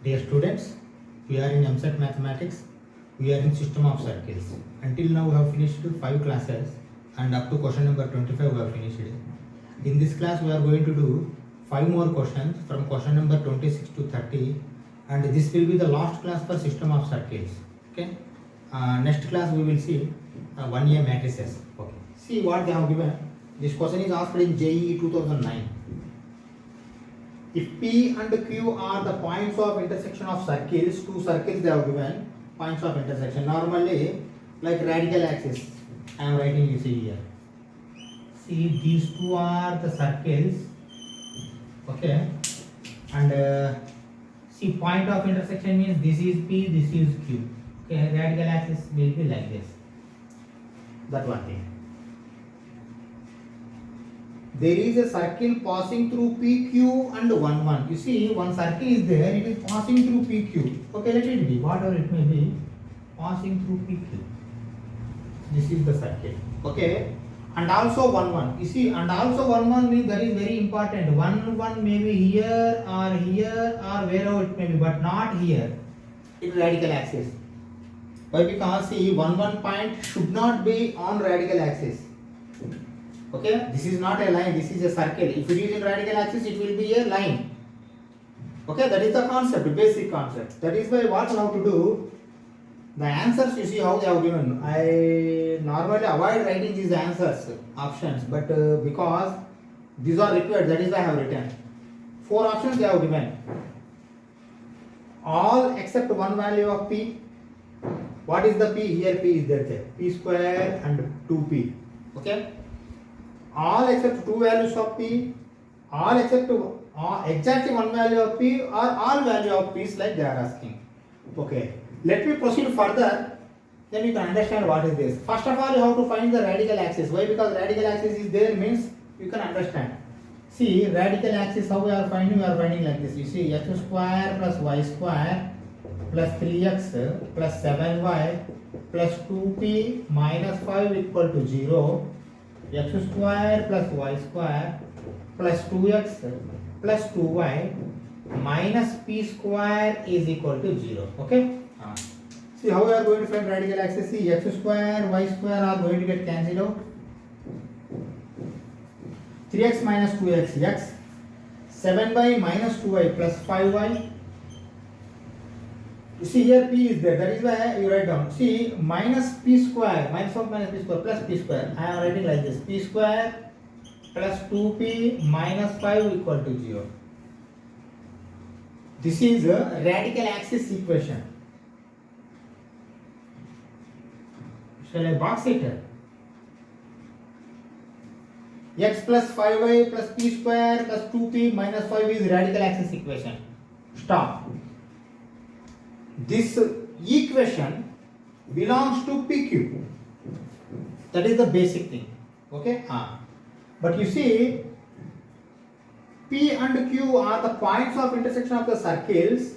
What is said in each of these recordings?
Dear students, we are in Eamcet mathematics. We are in system of circles. Until now we have finished 5 classes and up to question number 25 we have finished. In this class we are going to do 5 more questions from question number 26 to 30, and this will be the last class for system of circles. Okay. Next class we will see 1A matrices. Okay. See what they have given. This question is asked in JEE 2009. If P and Q are the points of intersection of circles, two circles they have given points of intersection. Normally, like radical axis, I am writing you see here. See, these two are the circles, okay, and see, point of intersection means this is P, this is Q. Okay, radical axis will be like this. That one thing. There is a circle passing through PQ and 1, 1. You see, one circle is there, it is passing through PQ. Okay, let it be, whatever it may be, passing through PQ. This is the circle. Okay, and also 1, 1. You see, and also 1, 1 means that is very important. 1, 1 may be here or wherever it may be, but not here in radical axis. Why? Because see, 1, 1 point should not be on radical axis. Okay, this is not a line, this is a circle. If it is in radical axis, it will be a line. Okay, that is the concept, basic concept. That is why what you have to do, the answers you see how they have given. I normally avoid writing these answers, options, but because these are required, that is why I have written. 4 options they have given. All except one value of P. What is the P? Here P is there. P square and 2P. Okay. All except 2 values of P, all except exactly one value of P, or all value of P is like they are asking. Okay, let me proceed further, then you can understand what is this. First of all, you have to find the radical axis. Why? Because radical axis is there means you can understand. See, radical axis, how we are finding? We are finding like this. You see, x square plus y square plus 3x plus 7y plus 2p minus 5 equal to 0. X square plus y square plus 2x plus 2y minus p square is equal to 0. Okay. See how we are going to find radical axis. See, x square, y square are going to get cancelled out. 3x minus 2x, x. 7y minus 2y plus 5y. You see here p is there, that is why you write down. See, minus p square, minus of minus p square plus p square. I am writing like this: p square plus 2p minus 5 equal to 0. This is a radical axis equation. Shall I box it? X plus 5y plus p square plus 2p minus 5 is radical axis equation. Stop. This equation belongs to PQ. That is the basic thing. Okay. But you see, P and Q are the points of intersection of the circles.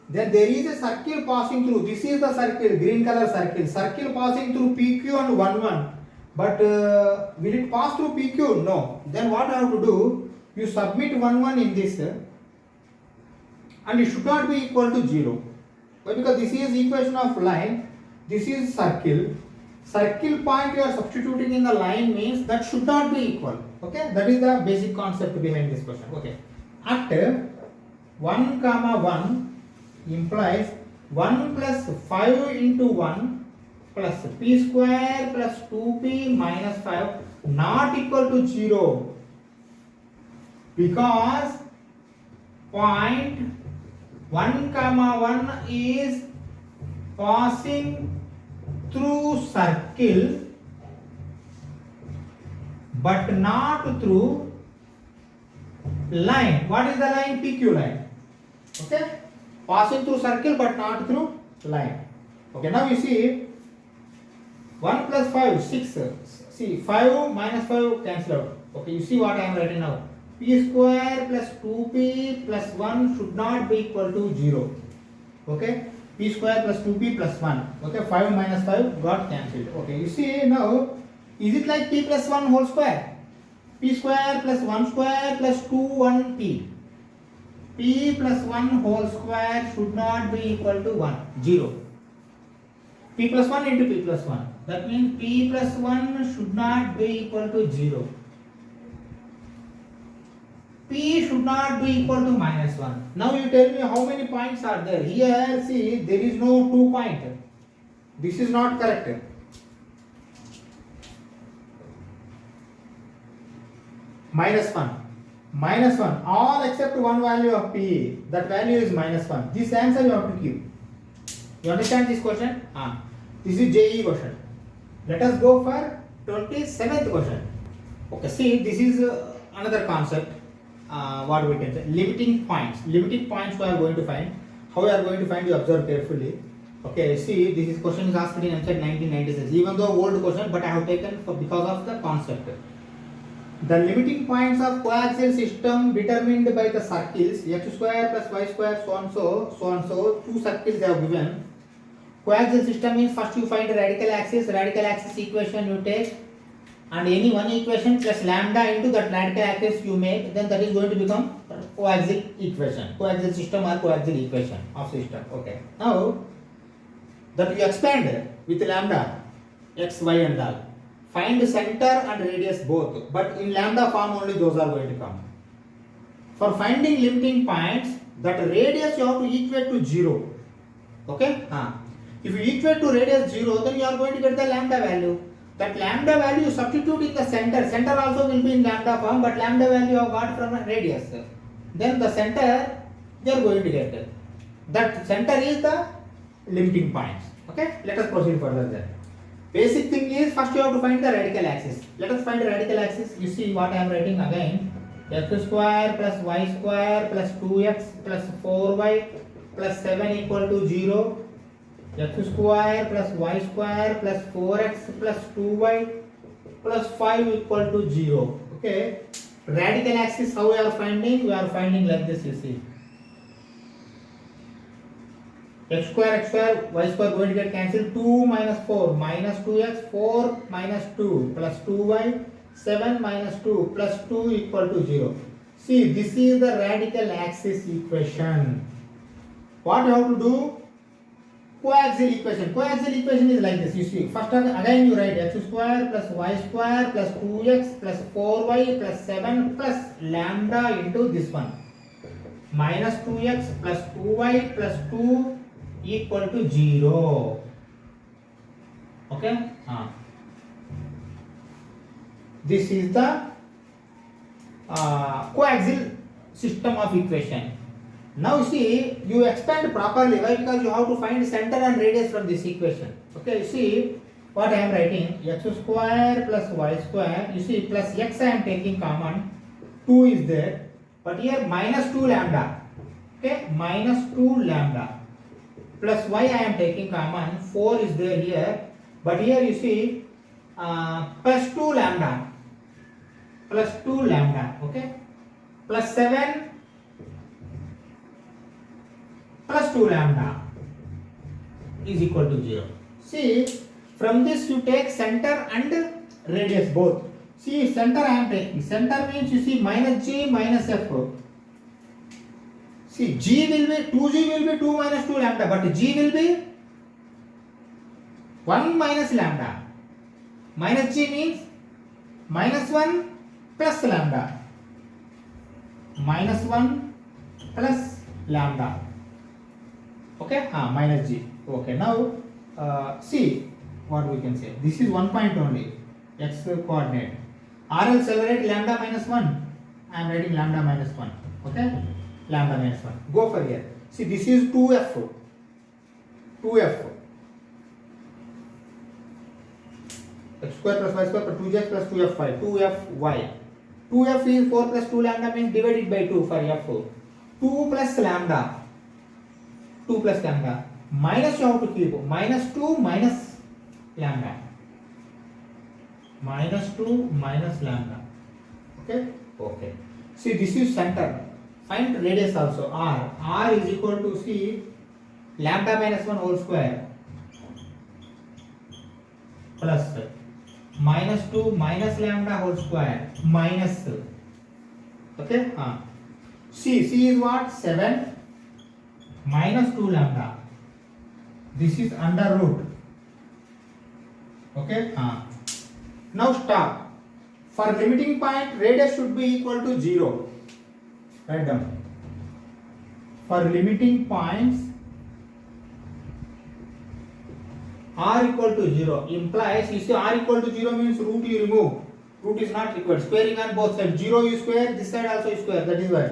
Then there is a circle passing through. This is the circle, green color circle. Circle passing through PQ and 1, 1. But will it pass through PQ? No. Then what I have to do? You submit 1, 1 in this, and it should not be equal to 0. Why? Because this is equation of line, this is circle. Circle point you are substituting in the line means that should not be equal. Okay, that is the basic concept behind this question. Okay, at 1, 1 implies 1 plus 5 into 1 plus p square plus 2p minus 5 not equal to 0, because point 1, 1 is passing through circle but not through line. What is the line? PQ line. Okay, passing through circle but not through line. Okay, now you see 1 plus 5, 6. See, 5 minus 5 cancel out. Okay, you see what I am writing now. P square plus 2p plus 1 should not be equal to 0. Okay, p square plus 2p plus 1. Okay, 5 minus 5 got cancelled. Okay, you see now, is it like p plus 1 whole square? P square plus 1 square plus 2 1p. p plus 1 whole square should not be equal to 1, 0. P plus 1 into p plus 1. That means p plus 1 should not be equal to 0. P should not be equal to minus 1. Now you tell me how many points are there. Here, see, there is no 2 point. This is not correct. Minus 1. Minus 1. All except one value of P. That value is minus 1. This answer you have to give. You understand this question? This is JE question. Let us go for 27th question. Okay, see, this is another concept. What we can say? Limiting points. Limiting points we are going to find. How we are going to find, you observe carefully. Okay, see, this is question is asked in Eamcet 1996. Even though old question, but I have taken for because of the concept. The limiting points of coaxial system determined by the circles x square plus y square so and so, two circles they have given. Coaxial system means first you find radical axis equation you take, and any one equation plus lambda into that radical axis you make, then that is going to become coaxial equation, coaxial system or coaxial equation of system. Okay, now that you expand with lambda x, y and all. Find center and radius both, but in lambda form only those are going to come. For finding limiting points, that radius you have to equate to 0. Okay? If you equate to radius 0, then you are going to get the lambda value. That lambda value you substitute in the center. Center also will be in lambda form, but lambda value you have got from radius. Then the center you are going to get. That center is the limiting points. Okay? Let us proceed further then. Basic thing is first you have to find the radical axis. Let us find the radical axis. You see what I am writing again. X square plus y square plus 2x plus 4y plus 7 equal to 0. X square plus y square plus 4x plus 2y plus 5 equal to 0. Okay. Radical axis how we are finding? We are finding like this, you see. X square, y square going to get cancelled. 2 minus 4 minus 2x, 4 minus 2 plus 2y, 7 minus 2 plus 2 equal to 0. See, this is the radical axis equation. What you have to do? Coaxial equation. Coaxial equation is like this. You see, first again you write x square plus y square plus 2x plus 4y plus 7 plus lambda into this one. Minus 2x plus 2y plus 2 equal to 0. Okay? This is the coaxial system of equation. Now you see, you expand properly. Why? Because you have to find center and radius from this equation. Okay, you see what I am writing. X square plus y square. You see, plus x I am taking common. 2 is there. But here minus 2 lambda. Okay, minus 2 lambda. Plus y I am taking common. 4 is there here. But here you see plus 2 lambda. Plus 2 lambda. Okay. Plus 7 plus 2 lambda is equal to 0. See, from this you take center and radius both. See, center I am taking. Center means you see minus g minus f. See, g will be 2g will be 2 minus 2 lambda, but g will be 1 minus lambda. Minus g means minus 1 plus lambda. Minus 1 plus lambda. Okay, minus g. Okay, now see what we can say. This is 1 point only, x coordinate. RL accelerate lambda minus 1. I am writing lambda minus 1. Okay, lambda minus 1. Go for here. See, this is 2f. 2f. X square plus y square plus 2x plus 2f5. 2fy. 2f is 4 plus 2 lambda means divided by 2 for f. 2 plus lambda. 2 plus lambda. Minus you have to keep. Minus 2 minus lambda. Minus 2 minus lambda. Okay? Okay. See, this is center. Find radius also. R. R is equal to, see, lambda minus 1 whole square plus minus 2 minus lambda whole square minus. Okay? C is what? 7 minus 2 lambda. This is under root. Okay. Now stop. For limiting point, radius should be equal to 0. Write down. For limiting points, r equal to 0 implies, you see r equal to 0 means root you remove. Root is not required. Squaring on both sides. 0 you square, this side also you square. That is why.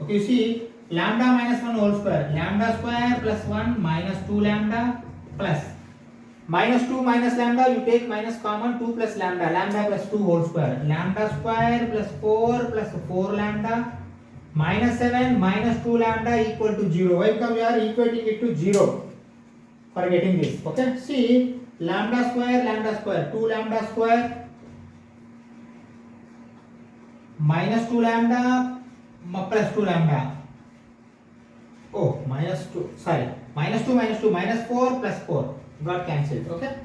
Okay, you see lambda minus 1 whole square. Lambda square plus 1 minus 2 lambda plus minus 2 minus lambda, you take minus common, 2 plus lambda. Lambda plus 2 whole square. Lambda square plus 4 lambda minus 7 minus 2 lambda equal to 0. Why? Because we are equating it to 0 for getting this. Okay, see lambda square 2 lambda square minus 2 lambda plus 2 lambda. Oh, minus 2, sorry, minus 2 minus 4 plus 4 got cancelled. Okay,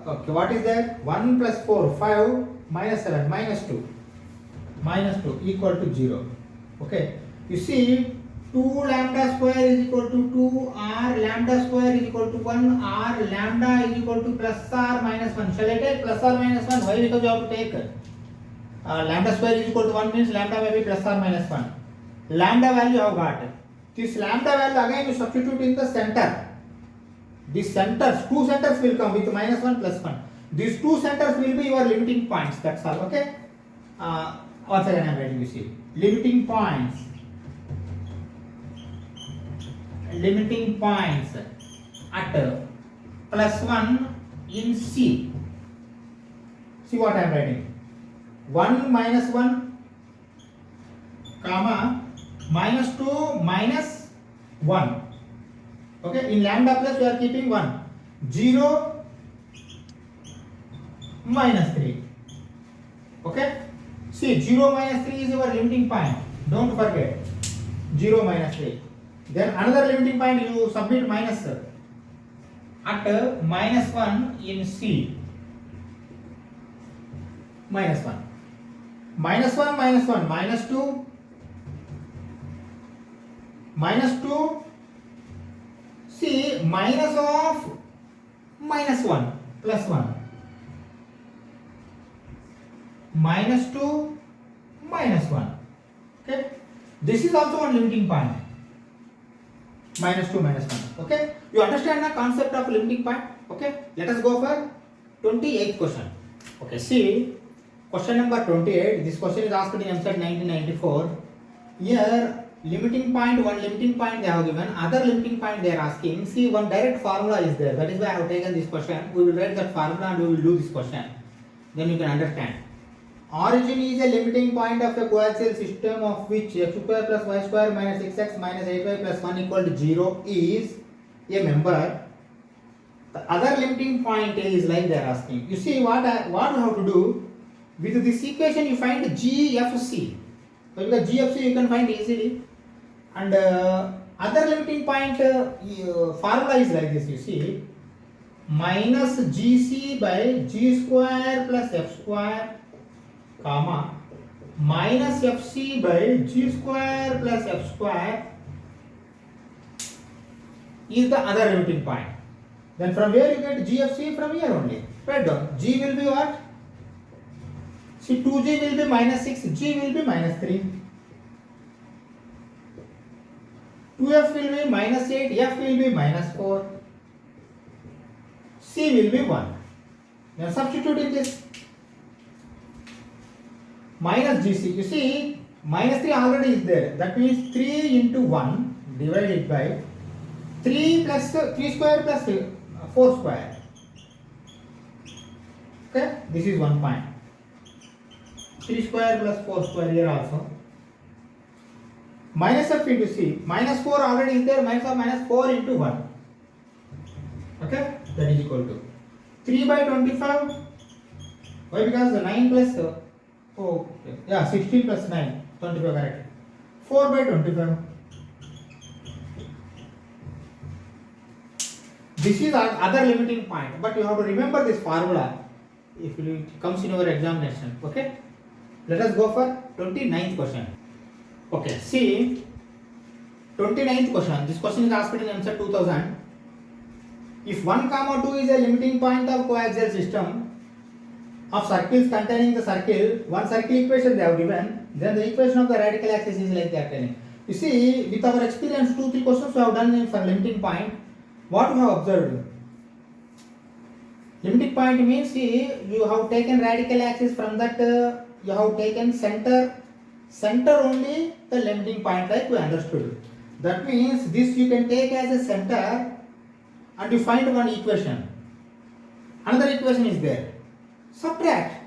okay, what is that? 1 plus 4 5 minus 7 minus 2 equal to 0. Okay, you see 2 lambda square is equal to 2, r lambda square is equal to 1, r lambda is equal to plus or minus 1. Shall I take plus or minus 1? Why? Because you have to take lambda square is equal to 1 means lambda may be plus or minus 1. Lambda value you have got. This lambda value again you substitute in the center. These centers, two centers will come with minus 1 plus 1. These two centers will be your limiting points. That's all. Okay. Once again I am writing, you see limiting points at plus 1 in C. See what I am writing. 1 minus 1 comma minus 2 minus 1. Okay, in lambda plus we are keeping 1. 0 minus 3. Okay, see 0 minus 3 is your limiting point. Don't forget 0 minus 3. Then another limiting point you submit minus at minus 1 in C. Minus 1. Minus 1 minus 1 minus 2 minus 2. See minus of minus 1 plus 1 minus 2 minus 1. Okay, this is also one limiting point. Minus 2 minus 1. Okay, you understand the concept of limiting point? Okay, let us go for 28th question. Okay, see question number 28. This question is asked in Eamcet 1994. Here limiting point, one limiting point they have given, other limiting point they are asking. See, one direct formula is there. That is why I have taken this question. We will write that formula and we will do this question. Then you can understand. Origin is a limiting point of a coaxial system of which x square plus y square minus 6x minus 8y plus 1 equal to 0 is a member. The other limiting point is like they are asking. You see what you have to do with this equation, you find GFC. Because GFC you can find easily. And other limiting point formula is like this. You see minus GC by G square plus F square comma minus FC by G square plus F square is the other limiting point. Then from where you get GFC? From here only. Write down. G will be what? See, 2G will be minus 6, G will be minus 3. 2F will be minus 8, F will be minus 4. C will be 1. Now substitute in this. Minus GC. You see, minus 3 already is there. That means 3 into 1 divided by 3 plus 3 square plus 4 square. Okay, this is 1 point. 3 square plus 4 square here also. Minus F into C. Minus 4 already is there. Minus 4 into 1. Okay, that is equal to 3 by 25. Why? Because 9 plus 16 plus 9, 25, correct. 4 by 25. This is other limiting point, but you have to remember this formula if it comes in your examination. Okay, let us go for 29th question. Okay, see 29th question. This question is asked in Eamcet 2000. If 1, 2 is a limiting point of coaxial system of circles containing the circle, one circle equation they have given, then the equation of the radical axis is like that. You see, with our experience, 2, 3 questions we have done for limiting point. What we have observed? Limiting point means, see, you have taken radical axis, from that you have taken center only the limiting point, like we understood. That means this you can take as a center and you find one equation. Another equation is there. Subtract.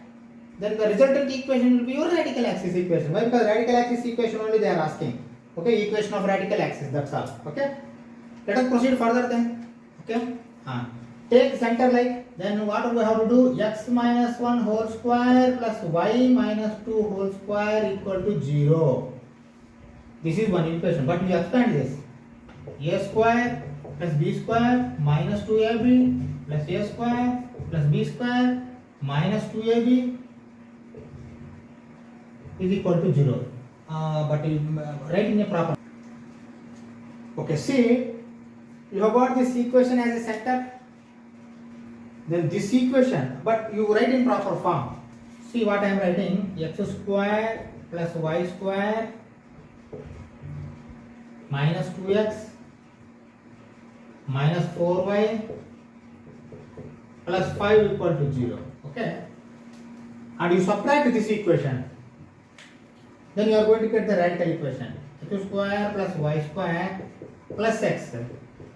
Then the resultant equation will be your radical axis equation. Why? Because radical axis equation only they are asking. Okay, equation of radical axis, that's all. Okay. Let us proceed further then. Okay. Take center like, then what we have to do? X minus 1 whole square plus y minus 2 whole square equal to 0. This is one equation, but we expand this. A square plus b square minus 2ab plus a square plus b square minus 2ab is equal to 0. But write in a proper. Okay, see, you have got this equation as a center. Then this equation, but you write in proper form. See what I am writing: x square plus y square minus 2x minus 4y plus 5 equal to 0. Okay, and you subtract this equation, then you are going to get the radical equation: x square plus y square plus x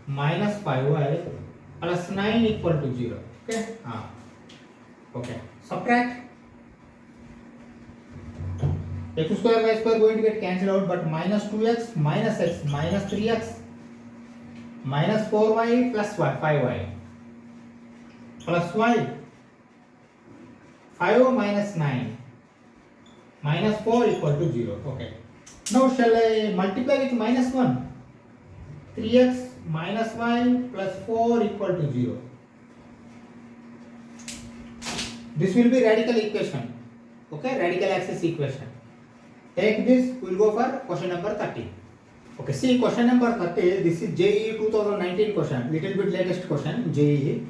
minus 5y plus 9 equal to 0. Okay. Okay. Subtract. X square y square going to get cancelled out, but minus 2x minus x minus 3x minus 4y plus 5y plus y 5 minus 9 minus 4 equal to 0. Okay. Now shall I multiply with minus 1? 3x minus y plus 4 equal to 0. This will be radical equation. Okay, radical axis equation. Take this, we will go for question number 30. Okay, see question number 30, this is JEE 2019 question, little bit latest question, JEE.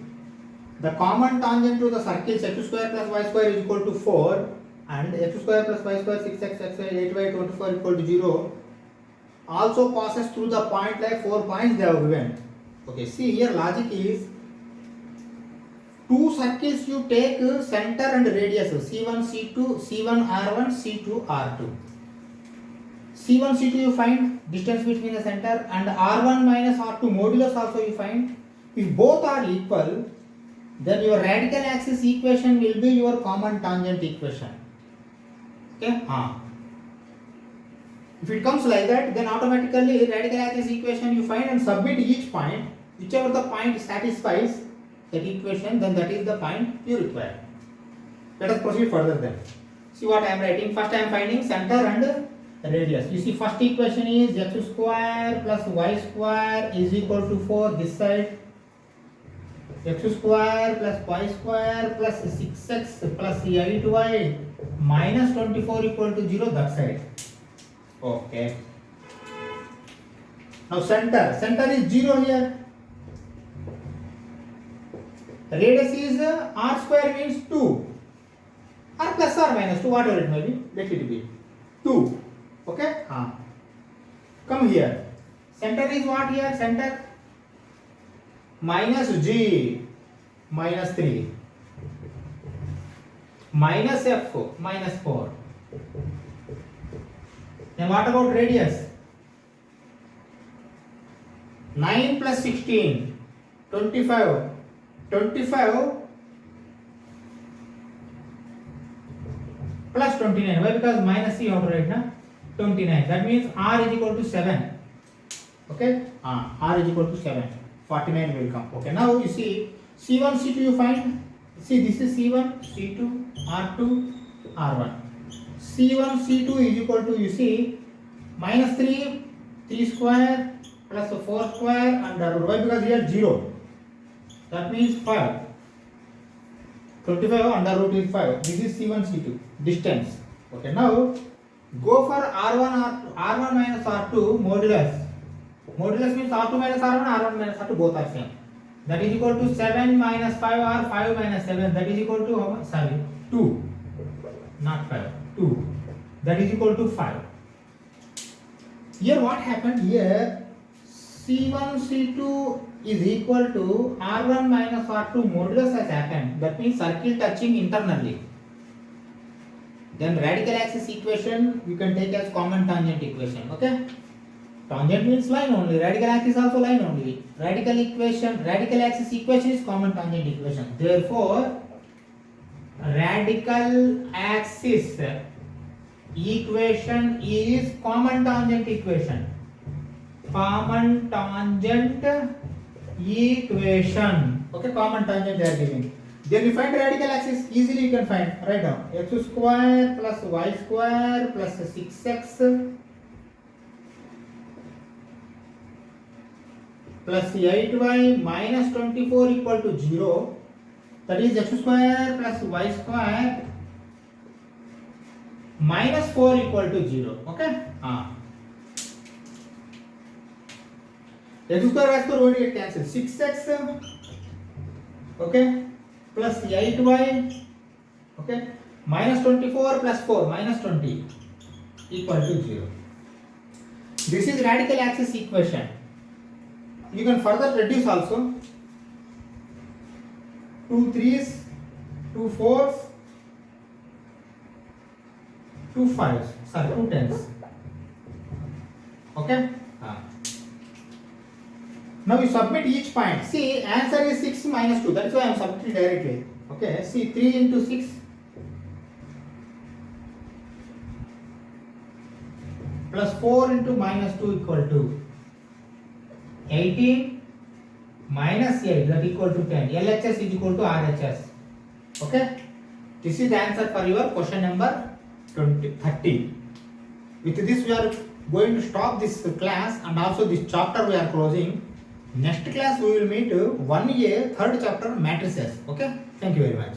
The common tangent to the circles x square plus y square is equal to 4 and x square plus y square 6x, xy, 8y, 24 equal to 0 also passes through the point, like 4 points they have given. Okay, see here logic is, two circles you take center and radius C1, C2, C1, R1, C2, R2. C1, C2 you find distance between the center, and R1 minus R2 modulus also you find. If both are equal, then your radical axis equation will be your common tangent equation. Okay? If it comes like that, then automatically radical axis equation you find and submit each point. Whichever the point satisfies that equation, then that is the point you require. Let us proceed further then. See what I am writing. First I am finding center and radius. You see, first equation is x square plus y square is equal to 4 this side. X square plus y square plus 6x plus 8y minus 24 equal to 0 that side. Okay. Now center is 0 here. Radius is r square means 2, r plus or minus 2, whatever it may be, let it be 2. Okay. Come here. Center is what here? Center minus g minus 3 minus f minus 4. Then what about radius? 9 plus 16 25 plus 29. Why? Because minus c out right now. 29. That means r is equal to 7. Okay. R is equal to 7. 49 will come. Okay. Now you see C1, C2 you find. See, this is C1, C2, R2, R1. C1, C2 is equal to, you see, minus 3 square plus 4 square under root. Why? Because here 0. That means 5. 25 under root is 5. This is C1, C2. Distance. Okay. Now Go for R1 minus R2 modulus. Modulus means R2 minus R1, R1 minus R2 both are same. That is equal to 7 minus 5 or 5 minus 7. That is equal to how much? Sorry, 2. Not 5. 2. That is equal to 5. Here what happened? Here C1 C2 is equal to R1 minus R2 modulus has happened. That means circle touching internally. Then radical axis equation you can take as common tangent equation. Okay. Tangent means line only. Radical axis also line only. Radical axis equation is common tangent equation. Therefore, radical axis equation is common tangent equation. Common tangent equation. Okay, common tangent they are giving. Then you find radical axis easily. You can find. Write down x square plus y square plus 6x plus 8y minus 24 equal to 0. That is x square plus y square minus 4 equal to 0. Okay. X square y square going to get cancelled. 6x. Okay. Plus 8y. Okay. Minus 24 plus 4 minus 20 equal to 0. This is radical axis equation. You can further reduce also. 2 3s, 2 4s, 2 5s, sorry, 2 10s. Okay. Now you submit each point. See, answer is 6 minus 2. That is why I am submitting directly. Okay. See, 3 into 6 plus 4 into minus 2 equal to 18 minus 8, that equal to 10. LHS is equal to RHS. Okay. This is the answer for your question number 30. With this we are going to stop this class and also this chapter we are closing. Next class we will meet 1A third chapter matrices. Okay. Thank you very much.